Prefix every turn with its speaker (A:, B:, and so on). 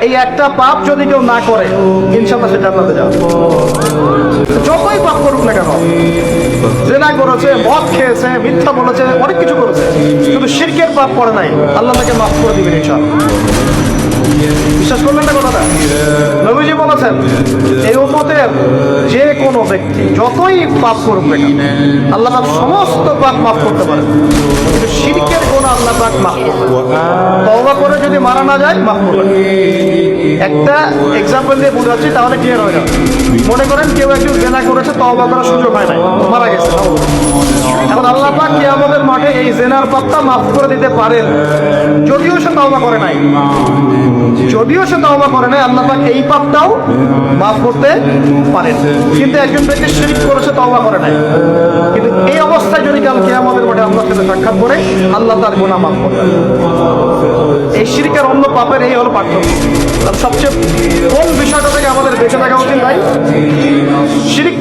A: এই একটা পাপ যদি কেউ না করে ইনশাআল্লাহ সে জান্নাতে যাবে। যতই পাপ করুক না কেন, জেনা করেছে, মদ খেয়েছে, মিথ্যা বলেছে, অনেক কিছু করেছে, শুধু শিরকের পাপ করে নাই, আল্লাহ তাকে মাফ করে দিবেন ইনশাআল্লাহ। বিশ্বাস করলেন না কথাটা? নবীজি বলেছেন এই উম্মতের যে কোনো ব্যক্তি যতই পাপ করুক না কেন আল্লাহ পাক সমস্ত পাপ মাফ করতে পারেন, কিন্তু শিরকের গুনাহ আল্লাহ পাক মাফ করতে পারেন। তওবা করে যদি মারা না যায় মাফ করবেন। একটা এক্সাম্পল দিয়ে বুঝাচ্ছি তাহলে ক্লিয়ার হয়ে যাবে। মনে করেন কেউ একজন জেনা করেছে, তওবা করার সুযোগ হয় নাই, মারা গেছে। এখন আল্লাহ পাক কিয়ামতের মাঠে এই জেনার পাপটা মাফ করে দিতে পারেন, যদিও সে তওবা করে নাই। আল্লাহ পাক এই পাপটাও মাফ করতে পারেন। কিন্তু একজন ব্যক্তি শিরক করেছে, তওবা করে নাই, কিন্তু এই অবস্থায় যদি কাল কিয়ামতের মাঠে আল্লাহর সাথে সাক্ষাৎ করে, আল্লাহ তার গুনাহ মাফ করবেন। এই শিরক আর অন্য পাপের এই হলো পার্থক্য। সবচেয়ে কোন বিষয়টা থেকে আমাদের বেঁচে থাকা উচিত ভাই? শিরক